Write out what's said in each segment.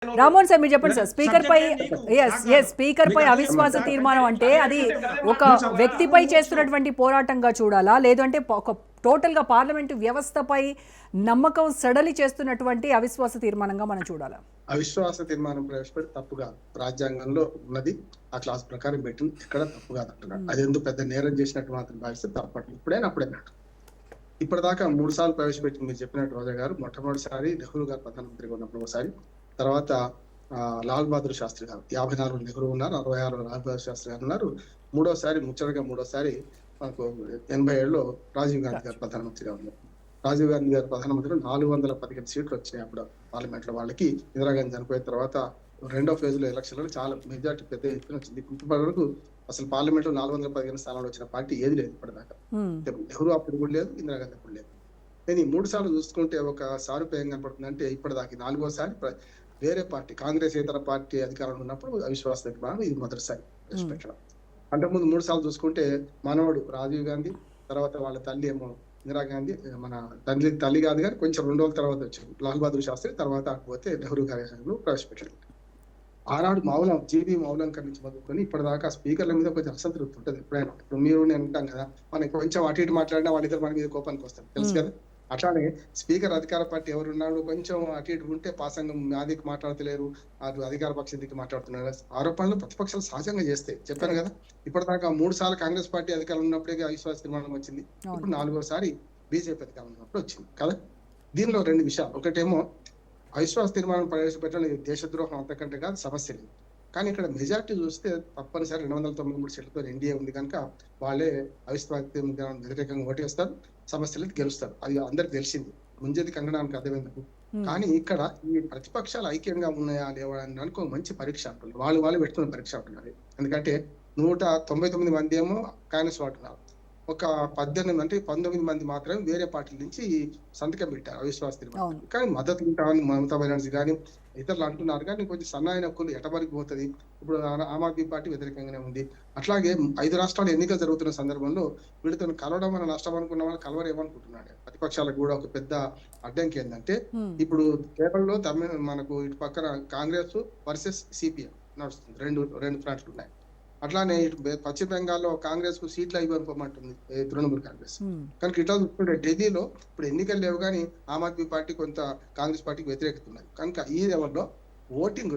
Rammohan sir మీరు చెప్పండి sir. Speaker పై అవిశ్వాస తీర్మానం అంటే అది ఒక వ్యక్తిపై చేస్తున్నటువంటి పోరాటంగా చూడాలా, లేదు అంటే ఒక టోటల్ గా పార్లమెంటు వ్యవస్థపై నమ్మకం సడలి చేస్తున్నటువంటి అవిశ్వాస తీర్మానంగా మనం చూడాలా? అవిశ్వాస తీర్మానం ప్రవేశపెట్టి తప్పుగా రాజ్యాంగంలో ఉన్నది, ఆ క్లాస్ ప్రకారం పెట్టింది ఎక్కడ తప్పు కాదంటున్నాడు. అది ఎందుకు పెద్ద నేరం చేసినట్టు మాత్రం భావిస్తే తప్పట్లేదు. ఇప్పుడేనట్టు ఇప్పటిదాకా 3 సార్లు ప్రవేశపెట్టి మీరు చెప్పినట్టు రోజా గారు మొట్టమొదటిసారి నెహ్రూ గారు ప్రధానమంత్రిగా ఉన్నప్పుడు ఒకసారి, తర్వాత లాల్ బహదూర్ శాస్త్రి గారు 54 నెహ్రూ ఉన్నారు, 66 లాల్ బహదూర్ శాస్త్రి గారు ఉన్నారు, మూడోసారి మనకు 87లో రాజీవ్ గాంధీ గారు ప్రధానమంత్రిగా ఉన్నారు. రాజీవ్ గాంధీ గారు ప్రధానమంత్రి 415 సీట్లు వచ్చినాయి అప్పుడు పార్లమెంట్ లో వాళ్ళకి. ఇందిరాగాంధీ చనిపోయిన తర్వాత రెండో ఫేజ్ లో ఎలక్షన్లో చాలా మెజార్టీ పెద్ద ఎత్తున వచ్చింది. ఇప్పటి వరకు అసలు పార్లమెంట్ లో 415 స్థానాలు వచ్చిన పార్టీ ఏది లేదు ఇప్పటిదాకా. నెహ్రూ అప్పుడు కూడా లేదు, ఇందిరాగాంధీ అప్పుడు లేదు. కానీ 3 సార్లు చూసుకుంటే ఒక సారూప్యం కనపడుతుంది. అంటే ఇప్పటిదాకా 4వసారి వేరే పార్టీ, కాంగ్రెస్ ఇతర పార్టీ అధికారంలో ఉన్నప్పుడు అవిశ్వాస తీర్మానం ఇది మొదటిసారి ప్రవేశపెట్టడం. అంతకుముందు 3 సార్లు చూసుకుంటే మనవడు రాజీవ్ గాంధీ, తర్వాత వాళ్ళ తల్లి ఏమో ఇందిరాగాంధీ, మన తల్లి కాదు కానీ కొంచెం 2 రోజుల తర్వాత వచ్చారు లాల్ బహదూర్ శాస్త్రి, తర్వాత పోతే నెహ్రూ గారి ప్రవేశపెట్టారు. ఆనాడు జీబీ మౌలంకర్ నుంచి మొదలుకొని ఇప్పటిదాకా స్పీకర్ల మీద కొంచెం అసంతృప్తి ఉంటుంది. ఎప్పుడైనా ఇప్పుడు మీరు నేను ఉంటాం కదా, మనకి కొంచెం అటు ఇటు మాట్లాడినా వాళ్ళిద్దరు మన మీద కోపానికి వస్తారు, తెలుసు కదా. అట్లానే స్పీకర్ అధికార పార్టీ ఎవరున్నాడు కొంచెం అటు ఇటు ఉంటే పాసంగం ఆదికి మాట్లాడతలేరు, అటు అధికార పక్షం దిక్కు మాట్లాడుతున్నారు ఆరోపణలు ప్రతిపక్షాలు సహజంగా చేస్తే చెప్పాను కదా. ఇప్పటిదాకా 3 సార్లు కాంగ్రెస్ పార్టీ అధికారం ఉన్నప్పుడే అవిశ్వాస తీర్మానం వచ్చింది, ఇప్పుడు 4వసారి బీజేపీ అధికారం ఉన్నప్పుడు వచ్చింది కదా. దీనిలో 2 విషయాలు. ఒకటేమో అవిశ్వాస తీర్మానం ప్రవేశపెట్టడం దేశద్రోహం అంతకంటే కాదు, సమస్య లేదు. కానీ ఇక్కడ మెజార్టీ చూస్తే తప్పనిసరి 293 సీట్లతో ఎన్డీఏ ఉంది కనుక వాళ్ళే అవిశ్వాస తీర్మానం వ్యతిరేకంగా ఓటేస్తారు, సమస్యలు గెలుస్తారు. అది అందరికి తెలిసింది, ముంజేది కంగనానికి అర్థమైంది. కానీ ఇక్కడ ఈ ప్రతిపక్షాలు ఐక్యంగా ఉన్నాయా లేవా అని అనుకో మంచి పరీక్ష అంటున్నారు, వాళ్ళు పెట్టుకున్న పరీక్ష అంటున్నారు. ఎందుకంటే 199 మంది ఏమో కాంగ్రెస్ వాడుతున్నారు, ఒక 19 మంది మాత్రమే వేరే పార్టీల నుంచి సంతకం పెట్టారు అవిశ్వాస తీర్మానం. కానీ మద్దతు ఉంటామని మమతా బెనర్జీ కానీ ఇతరులు అంటున్నారు. కానీ కొంచెం సన్నాయి నొక్కులు ఎటబరికి పోతుంది. ఇప్పుడు ఆమ్ ఆద్మీ పార్టీ వ్యతిరేకంగానే ఉంది. అట్లాగే 5 రాష్ట్రాలు ఎన్నికలు జరుగుతున్న సందర్భంలో వీళ్ళతో కలవడం మన నష్టం అనుకున్న వాళ్ళు కలవరేమనుకుంటున్నాడు. ప్రతిపక్షాలకు కూడా ఒక పెద్ద అడ్డంకి ఏంటంటే ఇప్పుడు కేరళలో మనకు ఇటు పక్కన కాంగ్రెస్ వర్సెస్ సిపిఎం నడుస్తుంది, రెండు ఫ్రంట్లు ఉన్నాయి. అట్లానే పశ్చిమ బెంగాల్లో కాంగ్రెస్ కు సీట్లు అయిపోమంటుంది తృణమూల్ కాంగ్రెస్. కనుక ఇట్లా చూసుకుంటే ఢిల్లీలో ఇప్పుడు ఎన్నికలు లేవు కానీ ఆమ్ ఆద్మీ పార్టీ కొంత కాంగ్రెస్ పార్టీకి వ్యతిరేకత ఉన్నది. కనుక ఈ లెవెల్లో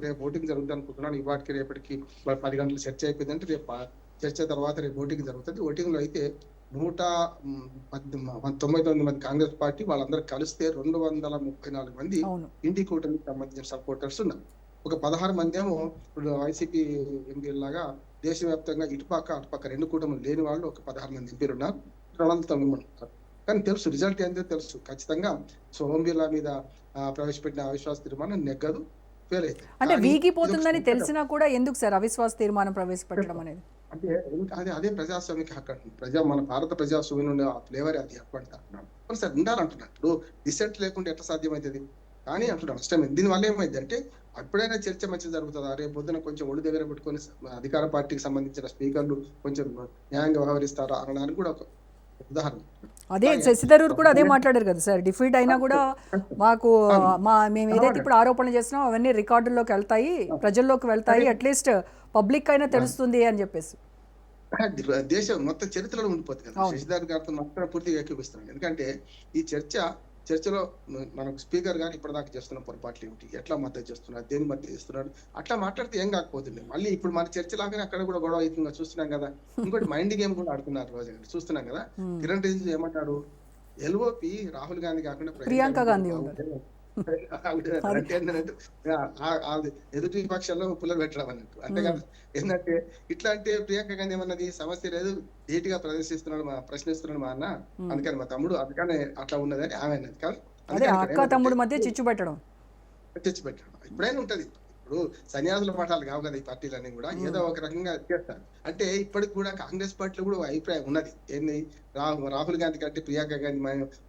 రేపు ఓటింగ్ జరుగుతుంది అనుకుంటున్నాను. ఇవాటికి రేపటికి 10 గంటలు చర్చ అయిపోయిందంటే రేపు చర్చ తర్వాత రేపు ఓటింగ్ జరుగుతుంది. ఓటింగ్ లో అయితే 199 మంది కాంగ్రెస్ పార్టీ వాళ్ళందరూ కలిస్తే 234 మంది ఇండి కూటమికి సంబంధించిన సపోర్టర్స్ ఉన్నారు. ఒక 16 మంది ఏమో ఇప్పుడు వైసీపీ ఎంపీల లాగా దేశవ్యాప్తంగా అటుపక్క 2 కూటములు లేని వాళ్ళు ఒక 16 మంది ఎంపీలు ఉన్నారు, 209 మంది ఉన్నారు. కానీ తెలుసు రిజల్ట్ ఏంటో తెలుసు, ఖచ్చితంగా సోమ్ బిర్లా మీద ప్రవేశపెట్టిన అవిశ్వాస తీర్మానం నెగ్గదు, ఫెయిల్ అయితే. అంటే వీగిపోతుందని తెలిసినా కూడా ఎందుకు సార్ అవిశ్వాస తీర్మానం ప్రవేశపెట్టడం అనేది? అంటే అదే ప్రజాస్వామిక హక్కు అంటున్నాడు. మన భారత ప్రజాస్వామ్యం నుండి ఆ ఫ్లేవర్ అది హక్కు అంటున్నాడు. సార్ ఉండాలంటున్నాడు. ఇప్పుడు డిసెంట్ లేకుండా ఎట్లా సాధ్యమవుతుంది కానీ అంటున్నాడు. నష్టమైంది దీనివల్ల ఏమైంది అంటే ఎప్పుడైనా చర్చ మంచి జరుగుతుందా, రేపు పొద్దున కొంచెం ఒళ్ళు దగ్గర పెట్టుకొని అధికార పార్టీకి సంబంధించిన స్పీకర్లు కొంచెం న్యాయంగా వ్యవహరిస్తారా అనడానికి కూడా ఒక ఉదాహరణ. అదే శశి థరూర్ కూడా అదే మాట్లాడారు కదా సార్, డిఫీట్ అయినా కూడా మాకు మేము ఏదైతే ఇప్పుడు ఆరోపణలు చేస్తున్నాం అవన్నీ రికార్డుల్లోకి వెళ్తాయి, ప్రజల్లోకి వెళ్తాయి, అట్లీస్ట్ పబ్లిక్ అయినా తెలుస్తుంది అని చెప్పేసి దేశం మొత్తం చరిత్రలో ఉండిపోతుంది కదా. శశిధర్ గారితో మాత్రం పూర్తిగా ఏకీపిస్తున్నాను. ఎందుకంటే ఈ చర్చలో మనకు స్పీకర్ గారు ఇప్పటిదాకా చేస్తున్న పొరపాట్లు ఏమిటి, ఎట్లా మద్దతు చేస్తున్నారు, దేని మద్దతు చేస్తున్నాడు, అట్లా మాట్లాడితే ఏం కాకపోతుంది. మళ్ళీ ఇప్పుడు మన చర్చ లాగానే అక్కడ కూడా గొడవ అవుతుందిగా చూస్తున్నాం కదా. ఇంకోటి మైండ్ గేమ్ కూడా ఆడుతున్నారు రోజు చూస్తున్నాం కదా. కిరణ్ రిజిజు ఏమంటారు, ఎల్ఓపి రాహుల్ గాంధీ కాకుండా ప్రియాంక గాంధీ ఎదుటి పక్షంలో పుల్లలు పెట్టడం అన్నట్టు. అంటే కదా ఏంటంటే ఇట్లా అంటే ప్రియాంక గాంధీ ఏమన్నది, సమస్య లేదు ధీటుగా ప్రశ్నిస్తున్నాడు మా అన్న, అందుకని మా తమ్ముడు అందుకని అట్లా ఉన్నదని ఆమె అన్నది కాదు. అక్క తమ్ముడు మధ్య చిచ్చు పెట్టడం ఇప్పుడైనా ఉంటది. ఇప్పుడు సన్యాసుల పాఠాలు కావు కదా ఈ పార్టీలన్నీ కూడా, ఏదో ఒక రకంగా చేస్తారు. అంటే ఇప్పటికి కూడా కాంగ్రెస్ పార్టీలో కూడా అభిప్రాయం ఉన్నది ఏంది, రాహుల్ గాంధీ కంటే ప్రియాంక గాంధీ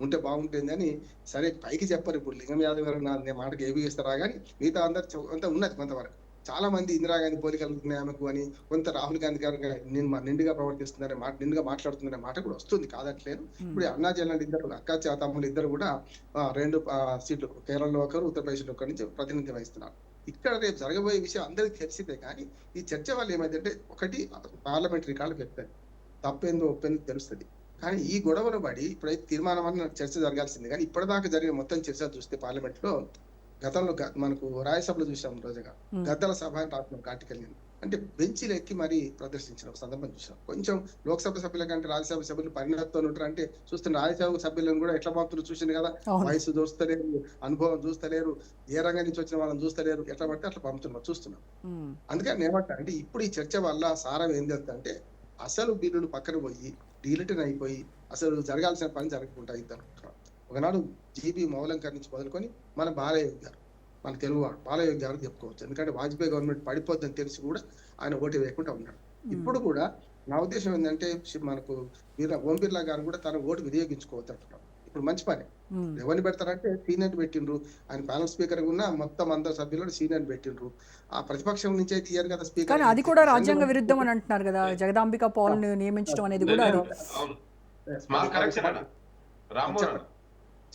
ఉంటే బాగుంటుంది అని. సరే పైకి చెప్పరు, ఇప్పుడు లింగం యాదవ్ గారు నా మాటకి ఏవి ఇస్తారా కానీ మిగతా అంతా ఉన్నది కొంతవరకు. చాలా మంది ఇందిరాగాంధీ పోలికలు ఉన్నాయి ఆమెకు అని, కొంత రాహుల్ గాంధీ గారు నిండుగా ప్రవర్తిస్తున్నారనే మాట, నిండుగా మాట్లాడుతుందనే మాట కూడా వస్తుంది, కాదట్లేదు. ఇప్పుడు అన్నా చెల్లెలు ఇద్దరు, అక్క తమ్ముళ్ళు ఇద్దరు కూడా 2 సీట్లు కేరళలో ఒకరు, ఉత్తరప్రదేశ్ లో ఒకరి నుంచి ప్రాతినిధ్యం వహిస్తున్నారు. ఇక్కడ రేపు జరగబోయే విషయం అందరికీ తెలిసిందే. కానీ ఈ చర్చ వల్ల ఏమైందంటే ఒకటి పార్లమెంట్ రికార్డు పెడతారు, తప్పేందో ఒప్పేందో తెలుస్తుంది. కానీ ఈ గొడవను పడి ఇప్పుడైతే తీర్మానం అన్న చర్చ జరగాల్సిందే. కానీ ఇప్పటిదాకా జరిగిన మొత్తం చర్చ చూస్తే పార్లమెంట్ లో గతంలో మనకు రాజ్యసభలో చూసాం రోజుగా గద్దల సభ అని రాసిన ఆర్టికల్ అంటే బెంచీలు ఎక్కి మరీ ప్రదర్శించిన ఒక సందర్భం చూసాం. కొంచెం లోక్సభ సభ్యుల కంటే రాజ్యసభ సభ్యులు పరిణతితో ఉంటారు. అంటే చూస్తున్న రాజ్యసభ సభ్యులను కూడా ఎట్లా పంపుతున్నారు చూసింది కదా, వయసు చూస్తలేరు, అనుభవం చూస్తలేరు, ఏ రంగం నుంచి వచ్చిన వాళ్ళని చూస్తలేరు, ఎట్లా పడితే అట్లా పంపుతున్నారు చూస్తున్నాం. అందుకని ఏమంటా అంటే ఇప్పుడు ఈ చర్చ వల్ల సారం ఏంటి అంటే అసలు బిల్లులు పక్కన పోయి డీలిటన్ అయిపోయి అసలు జరగాల్సిన పని జరగకుండా ఇద్దరు. ఒకనాడు జీబీ మౌలంకర్ నుంచి మొదలుకొని మన బాలయ్య గారు, మన తెలుగువాడు బాలయ్య గారు చెప్పుకోవచ్చు. ఎందుకంటే వాజ్పేయి గవర్నమెంట్ పడిపోద్దని తెలిసి కూడా ఆయన ఓటు వేయకుండా ఉన్నాడు. ఇప్పుడు కూడా నా ఉద్దేశం ఏంటంటే మనకు ఓం బిర్లా గారు కూడా తన ఓటు వినియోగించుకోవద్దు అంటున్నాడు. ఇప్పుడు మంచి పని ఎవరిని పెడతారంటే సీనియర్ పెట్టిండ్రు. ఆయన ప్యానల్ స్పీకర్ ఉన్న మొత్తం అందరు సభ్యులను సీనియర్ పెట్టిండ్రు. ఆ ప్రతిపక్షం నుంచే తీయరు కదా స్పీకర్. అది కూడా రాజ్యాంగ విరుద్ధం అని అంటున్నారు కదా, జగదాంబిక పాల్ నియమించడం అనేది కూడా.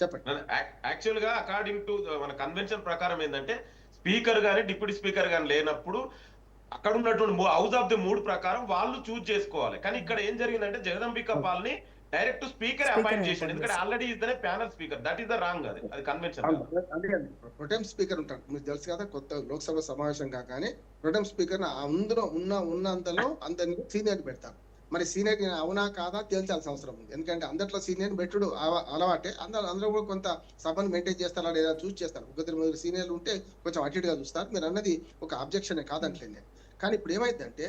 చెప్పండి. యాక్చువల్ గా అకార్డింగ్ టు మన కన్వెన్షన్ ప్రకారం ఏంటంటే స్పీకర్ గానీ డిప్యూటీ స్పీకర్ గానీ లేనప్పుడు అక్కడ ఉన్నటువంటి హౌస్ ఆఫ్ ది మూడ్ ప్రకారం వాళ్ళు చూజ్ చేసుకోవాలి. కానీ ఇక్కడ ఏం జరిగిందంటే జగదంబిక పాల్ ని డైరెక్ట్ స్పీకర్ అపాయింట్ చేశాడు. ఎందుకంటే already is the panel speaker. That is the wrong. అది కన్వెన్షన్. ప్రొటెం స్పీకర్ ఉంటారు, మీకు తెలుసు కదా. కొత్త లోక్సభ సమావేశం కాగానే ప్రొటెం స్పీకర్ అందులో ఉన్నంతలో అందరినీ సీనియర్ పెడతారు. మరి సీనియర్ అవునా కాదా తేల్చాల్సిన అవసరం ఉంది. ఎందుకంటే అందరిలో సీనియర్ పెట్టుడు అలవాటే. అందరూ కూడా కొంత సభను మెయింటైన్ చేస్తారా లేదా చూస్ చేస్తారు. ఒకరి సీనియర్లు ఉంటే కొంచెం అటు ఇటుగా చూస్తారు. మీరు అన్నది ఒక అబ్జెక్షన్ కాదంటలేదు. కానీ ఇప్పుడు ఏమైందంటే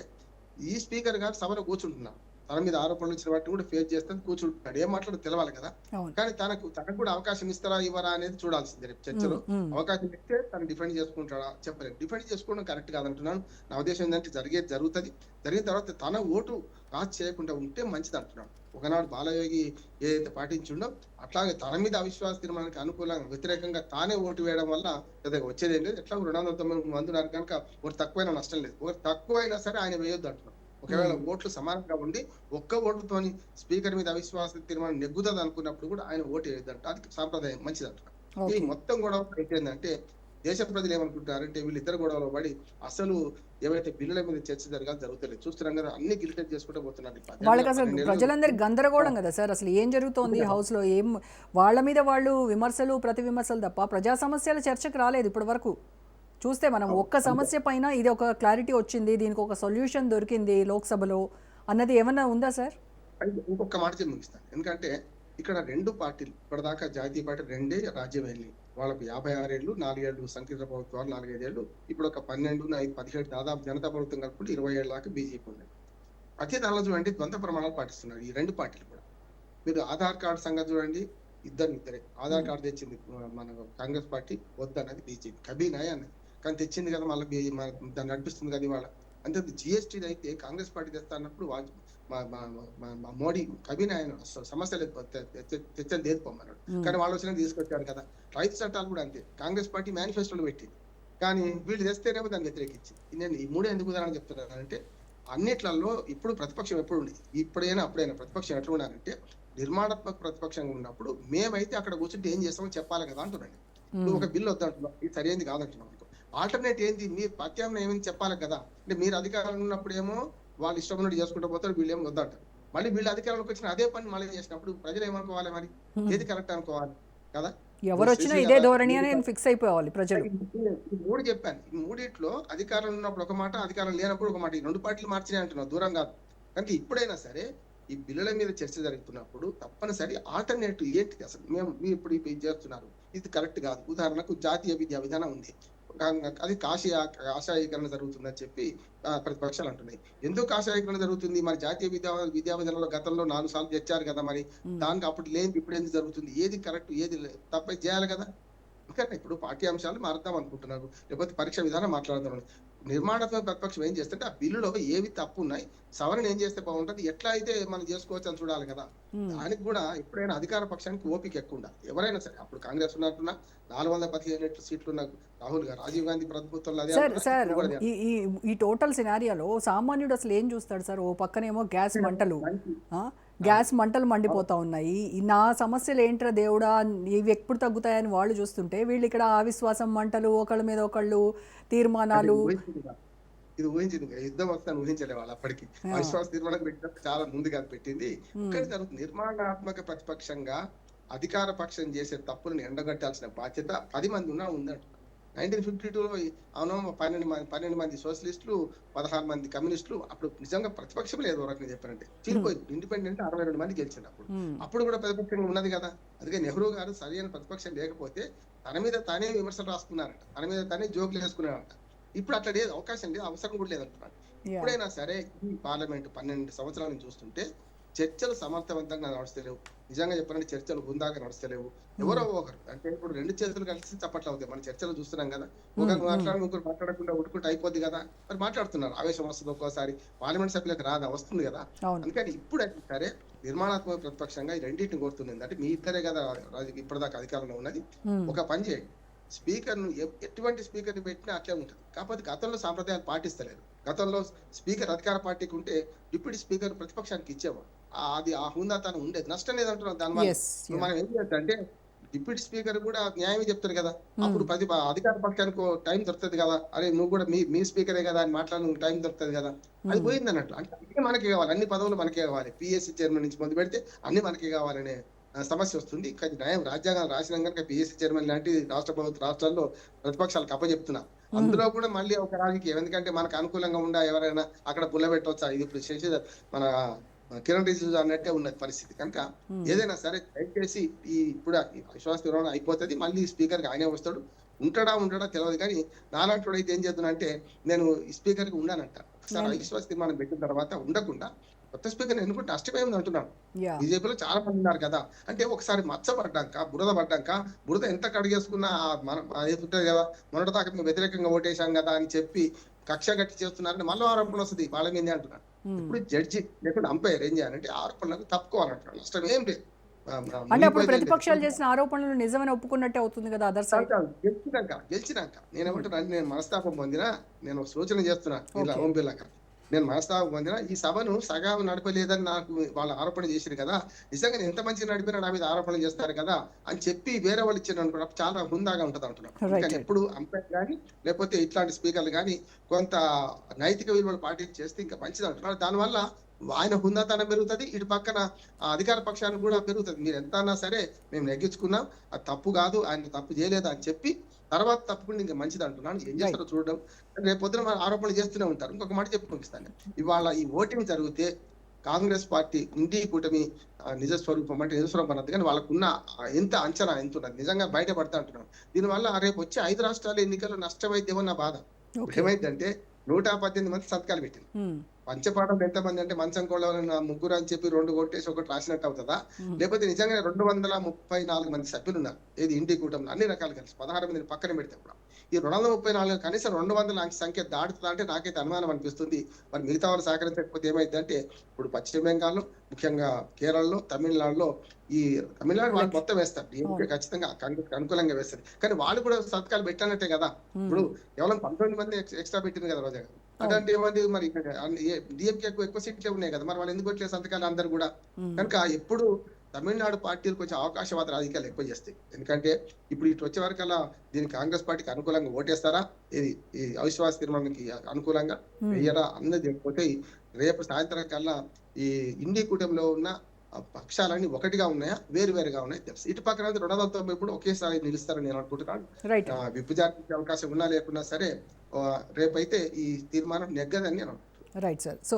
ఈ స్పీకర్ గారు సభలో కూర్చుంటున్నారు, తన మీద ఆరోపణలు వచ్చిన వాటిని కూడా ఫేస్ చేస్తాను కూర్చుంటున్నాడు. ఏం మాట్లాడో తెలవాలి కదా. కానీ తనకు కూడా అవకాశం ఇస్తారా ఇవ్వరా అనేది చూడాల్సిందే. రేపు చర్చలో అవకాశం ఇస్తే తను డిఫెండ్ చేసుకుంటాడా చెప్పలేదు. డిఫెండ్ చేసుకోవడం కరెక్ట్ కాదంటున్నాను. నా ఉద్దేశం ఏంటంటే జరుగుతుంది. జరిగిన తర్వాత తన ఓటు కాస్ట్ చేయకుండా ఉంటే మంచిది అంటున్నాడు. ఒకనాడు బాలయోగి ఏదైతే పాటించిండో అట్లాగే తన మీద అవిశ్వాస తీర్మానానికి అనుకూలంగా వ్యతిరేకంగా తానే ఓటు వేయడం వల్ల పెద్దగా వచ్చేది ఏం లేదు. ఎట్లా 290 మంది ఉన్నారు కనుక ఒకటి తక్కువైనా నష్టం లేదు. ఒకటి తక్కువైనా సరే ఆయన వేయొద్దు అంటున్నాడు. ఒకవేళ ఓట్లు సమానంగా ఉండి ఒక్క ఓటుతోని స్పీకర్ మీద అవిశ్వాస తీర్మానం నెగ్గుతుంది అనుకున్నప్పుడు కూడా ఆయన ఓటు వేయొద్దంట. అది సాంప్రదాయం మంచిది అంటున్నారు. ఈ మొత్తం గొడవ ఏంటంటే దేశ ప్రజలు ఏమనుకుంటారంటే వీళ్ళిద్దరు గొడవలో పడి అసలు ఏవైతే బిల్లుల మీద చర్చ జరుగుతలేదు. చూస్తున్నాం కదా, అన్ని గిల్టెడ్ చేసుకుంటూ పోతున్నారు. వాళ్ళకి అసలు ప్రజలందరి గందరగోళం కదా సార్. అసలు ఏం జరుగుతోంది హౌస్ లో, ఏం వాళ్ళ మీద వాళ్ళు విమర్శలు ప్రతి విమర్శలు తప్ప ప్రజా సమస్యల చర్చకు రాలేదు ఇప్పటి వరకు. చూస్తే మనం ఒక్క సమస్య పైన ఇది ఒక క్లారిటీ వచ్చింది, దీనికి ఒక సొల్యూషన్ దొరికింది లోక్సభలో అన్నది ఏమన్నా ఉందా సార్? ఇంకొక మాట చెప్పి ముగిస్తాను. ఎందుకంటే ఇక్కడ రెండు పార్టీలు ఇప్పటిదాకా జాతీయ పార్టీ రెండే రాజ్యం వెళ్ళి వాళ్ళకు 56 ఏళ్ళు, 4 ఏళ్ళు సంకీర్ణ ప్రభుత్వాలు, 4-5 ఏళ్ళు, ఇప్పుడు ఒక 12, 17 దాదాపు జనతా ప్రభుత్వం కలుపుకుంటే 20 ఏళ్ళ దాకా బీజేపీ ఉంది. అదే దానిలో చూడండి ద్వంద్వ ప్రమాణాలు పాటిస్తున్నారు ఈ రెండు పార్టీలు కూడా. మీరు ఆధార్ కార్డు సంగతి చూడండి, ఇద్దరే ఆధార్ కార్డు తెచ్చింది మన కాంగ్రెస్ పార్టీ, వద్దన్నది బీజేపీ. కబీనాయ్ అన్నది కానీ తెచ్చింది కదా, మళ్ళీ దాన్ని నడిపిస్తుంది కదా ఇవాళ. అంతే జిఎస్టీ అయితే కాంగ్రెస్ పార్టీ తెస్తా అన్నప్పుడు మోడీ కబీనాయ్ సమస్యలు తెచ్చని తీర్పమన్నాడు. కానీ వాళ్ళు వచ్చిన తీసుకొచ్చారు కదా. రైతు చట్టాలు కూడా అంతే, కాంగ్రెస్ పార్టీ మేనిఫెస్టోలో పెట్టింది. కానీ వీళ్ళు తెస్తేనేమో దాన్ని వ్యతిరేకించి. నేను ఈ మూడే ఎందుకు ఉదాహరణ చెప్తున్నానంటే అన్నిట్లలో ఇప్పుడు ప్రతిపక్షం ఎప్పుడు ఉంది, ఇప్పుడైనా అప్పుడైనా ప్రతిపక్షం ఎట్లా ఉన్నారంటే నిర్మాణాత్మక ప్రతిపక్షంగా ఉన్నప్పుడు మేమైతే అక్కడ కూర్చుంటే ఏం చేస్తామో చెప్పాలి కదా అంటున్నాను. నువ్వు ఒక బిల్లు వద్దంటున్నావు, ఇది సరైనది కాదంటున్నావు అనుకో, ఆల్టర్నేట్ ఏంది మీరు ప్రత్యామ్నాయం ఏమైంది చెప్పాలి కదా. అంటే మీరు అధికారంలో ఉన్నప్పుడు ఏమో వాళ్ళు ఇష్టం ఉన్నట్టు చేసుకుంటూ పోతారు, వీళ్ళు ఏమో వద్దంటారు. మళ్ళీ వీళ్ళు అధికారంలోకి వచ్చిన అదే పని మళ్ళీ చేసినప్పుడు ప్రజలు ఏమనుకోవాలి, మరి ఏది కరెక్ట్ అనుకోవాలి కదా. ఎవరు వచ్చినా ఇదే ధోరణి అని ఫిక్స్ అయిపోవాలి ప్రజలు. ఈ మూడు చెప్పాను, ఈ మూడిట్లో అధికారం ఉన్నప్పుడు ఒక మాట, అధికారం లేనప్పుడు ఒక మాట. ఈ రెండు పార్టీలు మార్చినాయి అంటున్నావు, దూరం కాదు. కానీ ఇప్పుడైనా సరే ఈ బిల్లుల మీద చర్చ జరుగుతున్నప్పుడు తప్పనిసరి ఆల్టర్నేటివ్ ఏంటిది అసలు మేము ఇప్పుడు ఇది చేస్తున్నారు, ఇది కరెక్ట్ కాదు. ఉదాహరణకు జాతీయ విద్యా విధానం ఉంది, అది కాషాయీకరణ జరుగుతుందని చెప్పి ప్రతిపక్షాలు అంటున్నాయి. ఎందుకు కాషాయీకరణ జరుగుతుంది? మరి జాతీయ విద్యా విధానంలో గతంలో 4 సార్లు తెచ్చారు కదా, మరి దానికి అప్పుడు లేని ఇప్పుడు ఎందుకు జరుగుతుంది? ఏది కరెక్ట్ ఏది తప్ప చేయాలి కదా. ఎందుకంటే ఇప్పుడు పాఠ్యాంశాలు మారుద్దాం అనుకుంటున్నారు, లేకపోతే పరీక్ష విధానం మాట్లాడుతున్నారు. నిర్మాణాత్మక ప్రతిపక్షం ఏం చేస్తుంటే ఆ బిల్లులో ఏవి తప్పు ఉన్నాయి, సవరణ ఏం చేస్తే బాగుంటుంది, ఎట్లా అయితే మనం చేసుకోవచ్చు అని చూడాలి కదా. దానికి కూడా ఎప్పుడైనా అధికార పక్షానికి ఓపిక ఎక్కువ ఉండాలి. ఎవరైనా సరే, అప్పుడు కాంగ్రెస్ ఉన్నట్టున్నా 415 సీట్లు ఉన్న రాహుల్ గారు రాజీవ్ గాంధీ ప్రభుత్వంలో సార్ ఈ టోటల్ సినారియాలో సామాన్యుడు అసలు ఏం చూస్తాడు సార్? ఓ పక్కనేమో గ్యాస్ మంటలు, గ్యాస్ మంటలు మండిపోతా ఉన్నాయి. నా సమస్యలు ఏంట్రా దేవుడా, ఇవి ఎప్పుడు తగ్గుతాయని వాళ్ళు చూస్తుంటే వీళ్ళు ఇక్కడ అవిశ్వాసం మంటలు, ఒకళ్ళ మీద ఒకళ్ళు తీర్మానాలు. ఇది ఊహించింది యుద్ధం వస్తాను ఊహించలే వాళ్ళు అప్పటికి. అవిశ్వాస తీర్మానం పెట్టినప్పుడు చాలా ముందుగా పెట్టింది. ఇక్కడ జరుగుతుంది నిర్మాణాత్మక ప్రతిపక్షంగా అధికార పక్షం చేసే తప్పులను ఎండగట్టాల్సిన బాధ్యత 10 మంది ఉన్నా ఉందంట. 1952లో అవును 12 మంది సోషలిస్టులు, 16 మంది కమ్యూనిస్టులు. అప్పుడు నిజంగా ప్రతిపక్షం లేదు, రకంగా చెప్పారంటే చీలిపోయింది. ఇండిపెండెంట్ 62 మంది గెలిచింది. అప్పుడు కూడా ప్రతిపక్షంగా ఉన్నది కదా. అందుకే నెహ్రూ గారు సరైన ప్రతిపక్షం లేకపోతే తన మీద తానే విమర్శలు రాసుకున్నారంట, తన మీద తానే జోకులు వేసుకున్నారంట. ఇప్పుడు అట్లా లేదు, అవకాశం లేదు, అవసరం కూడా లేదంటున్నాడు. ఎప్పుడైనా సరే ఈ పార్లమెంట్ 12 సంవత్సరాలను చూస్తుంటే చర్చలు సమర్థవంతంగా నడుస్తలేవు. నిజంగా చెప్పాలంటే చర్చలు హుందాగా నడుస్తలేవు. ఎవరో ఒకరు అంటే ఇప్పుడు 2 చేతులు కలిసి చప్పట్లు అవుతాయి. మన చర్చలు చూస్తున్నాం కదా, ఒకరు మాట్లాడి ఇంకొకరు మాట్లాడకుండా ఉట్టుకుంటే అయిపోద్ది కదా. మరి మాట్లాడుతున్నారు, ఆవేశం వస్తుంది ఒక్కోసారి, పార్లమెంట్ సభ్యులకు రాదా, వస్తుంది కదా. అందుకని ఇప్పుడు అయితే సరే నిర్మాణాత్మక ప్రతిపక్షంగా ఈ రెండింటిని కోరుతుంది. అంటే మీ ఇద్దరే కదా ఇప్పటిదాకా అధికారంలో ఉన్నది. ఒక పని చేయండి, స్పీకర్ ను ఎటువంటి స్పీకర్ ని పెట్టినా అట్లే ఉంటుంది. కాకపోతే గతంలో సాంప్రదాయాలు పాటిస్తలేదు. గతంలో స్పీకర్ అధికార పార్టీకి ఉంటే డిప్యూటీ స్పీకర్ ప్రతిపక్షానికి ఇచ్చేవాడు. అది ఆ హుందాతనం ఉండేది, నష్టం లేదంటున్నాం. దానివల్ల మనం ఏం చేద్దంటే డిప్యూటీ స్పీకర్ కూడా న్యాయమే చెప్తారు కదా. అప్పుడు అధికార పక్షానికి టైం దొరుకుతుంది కదా. అరే నువ్వు కూడా మీ స్పీకరే కదా అని మాట్లాడిన టైం దొరుకుతుంది కదా. అది పోయింది అన్నట్లు. అంటే మనకి కావాలి, అన్ని పదవులు మనకే కావాలి. పిఎస్సి చైర్మన్ నుంచి మొదలు పెడితే అన్ని మనకే కావాలనే సమస్య వస్తుంది. కానీ న్యాయం రాజ్యాంగం రాసిన కనుక పిఎస్సి చైర్మన్ లాంటి రాష్ట్రాల్లో ప్రతిపక్షాలకు అప్పచెప్తున్నా. అందులో కూడా మళ్ళీ ఒక రాజకీయం, ఎందుకంటే మనకు అనుకూలంగా ఉండా ఎవరైనా అక్కడ పుల్లబెట్టవచ్చా. ఇది ఇప్పుడు మన కిరణ్ రిజిజు అన్నట్టే ఉన్నది పరిస్థితి. కనుక ఏదైనా సరే దయచేసి ఇప్పుడు విశ్వాస తీర్మానం అయిపోతుంది, మళ్ళీ స్పీకర్ కి ఆయనే వస్తాడు. ఉంటాడా తెలియదు. కానీ నాలాంటి అయితే ఏం చేద్దానంటే నేను ఈ స్పీకర్ కి ఉన్నానంట. ఒకసారి విశ్వాస తీర్మానం పెట్టిన తర్వాత ఉండకుండా కొత్త స్పీకర్ ఎన్నుకుంటే నష్టమేమి అంటున్నాను. బీజేపీలో చాలా మంది ఉన్నారు కదా. అంటే ఒకసారి మచ్చబడ్డాక బురద ఎంత కడిగేసుకున్నా ఉంటుంది కదా. మొన్నటి దాకా మేము వ్యతిరేకంగా ఓటేశాం కదా అని చెప్పి కక్ష గట్టి చేస్తున్నారని మళ్ళీ ఆరోపణ వస్తుంది వాళ్ళ మీద అంటున్నాను. ఇప్పుడు జడ్జి లేకుండా అంపైర్ ఏం చేయాలంటే ఆరోపణలకు తప్పుకోవాలంటున్నాను. నష్టం ఏం లేదు. అంటే అప్పుడు ప్రతిపక్షాలు చేసిన ఆరోపణలు నిజమని ఒప్పుకున్నట్టే అవుతుంది కదా. అదర్ సైడ్ గెలిచినాక నేనేమంటున్నా, నేను మనస్తాపం పొందినా, నేను సూచన చేస్తున్నా ఇలా ఓం బిర్లాగా, నేను మనస్తాపం పొందిన ఈ సభను సగం నడపలేదని నాకు వాళ్ళు ఆరోపణ చేశారు కదా. నిజంగా నేను ఎంత మంచిగా నడిపినా నా మీద ఆరోపణలు చేస్తారు కదా అని చెప్పి వేరే వాళ్ళు ఇచ్చారు అనుకున్నా చాలా హుందాగా ఉంటుంది అంటున్నాను. ఎప్పుడు అంపైర్ కానీ లేకపోతే ఇట్లాంటి స్పీకర్లు కానీ కొంత నైతిక విలువలు పాటించేస్తే ఇంకా మంచిది అంటున్నారు. దానివల్ల ఆయన హుందాతనం పెరుగుతుంది, ఇటు పక్కన అధికార పక్షానికి కూడా పెరుగుతుంది. మీరు ఎంత అన్నా సరే మేము నెగ్గించుకున్నాం, అది తప్పు కాదు, ఆయన తప్పు చేయలేదు అని చెప్పి తర్వాత తప్పకుండా ఇంకా మంచిది అంటున్నాను. ఏం చేస్తారో చూడడం. రేపు పొద్దున మన ఆరోపణలు చేస్తూనే ఉంటారు. ఇంకొక మాట చెప్పి పంపిస్తాను, ఇవాళ ఈ ఓటింగ్ జరిగితే కాంగ్రెస్ పార్టీ ఇండి కూటమి నిజస్వరూపం అంటే నిజస్వరూపం అన్నది, కానీ వాళ్ళకున్న ఎంత అంచనా ఎంత ఉన్నది నిజంగా బయటపడతా అంటున్నాను. దీనివల్ల రేపు వచ్చే 5 రాష్ట్రాల ఎన్నికల్లో నష్టమైద్దేమో నా బాధ. ఏమైందంటే 118 మంది సంతకాలు పెట్టింది. పంచపాఠం ఎంతమంది అంటే మంచం కోళ్ళ ముగ్గురు అని చెప్పి 2 కొట్టేసి ఒకటి రాసినట్టు అవుతుందా? లేకపోతే నిజంగా 234 మంది సభ్యులు ఉన్నారు ఏది ఇండి కూటమిలో అన్ని రకాలు కలిసి 16 మందిని పక్కన పెడితే కూడా ఈ 234 కనీసం 200 సంఖ్య దాటుతుందా అంటే నాకైతే అనుమానం అనిపిస్తుంది. మరి మిగతా వాళ్ళు సహకరించకపోతే ఏమైందంటే ఇప్పుడు పశ్చిమ బెంగాల్లో, ముఖ్యంగా కేరళలో, తమిళనాడులో ఈ తమిళనాడు వాళ్ళు మొత్తం వేస్తారు, డిఎంకే ఖచ్చితంగా కాంగ్రెస్ అనుకూలంగా వేస్తారు. కానీ వాళ్ళు కూడా సంతకాలు పెట్టానంటే కదా. ఇప్పుడు కేవలం 19 మంది ఎక్స్ట్రా పెట్టింది కదా రోజా గారు. అదంటే ఏమంది మరి డిఎంకే ఎక్కువ సీట్లే ఉన్నాయి కదా, మరి వాళ్ళు ఎందుకు పెట్టలేదు సంతకాలు అందరు కూడా. కనుక ఎప్పుడు తమిళనాడు పార్టీలు కొంచెం అవకాశవాద రాజకీయాలు ఎక్కువ చేస్తాయి. ఎందుకంటే ఇప్పుడు ఇటు వచ్చే వరకల్లా దీనికి కాంగ్రెస్ పార్టీకి అనుకూలంగా ఓటేస్తారా, ఇది ఈ అవిశ్వాస తీర్మానానికి అనుకూలంగా వెయ్యరా అన్నది లేకపోతే రేపు సాయంత్రం కల్లా ఈ ఇండి కూటమిలో ఉన్న పక్షాలన్నీ ఒకటిగా ఉన్నాయా వేరుగా ఉన్నాయా తెలుసు. ఇటు పక్కన 290 ఇప్పుడు ఒకేసారి నిలుస్తారని నేను అనుకుంటున్నాను. విప్పు జారీ అవకాశం ఉన్నా లేకున్నా సరే రేపైతే ఈ తీర్మానం నెగ్గదని నేను అనుకుంటున్నాను. Right sir. సో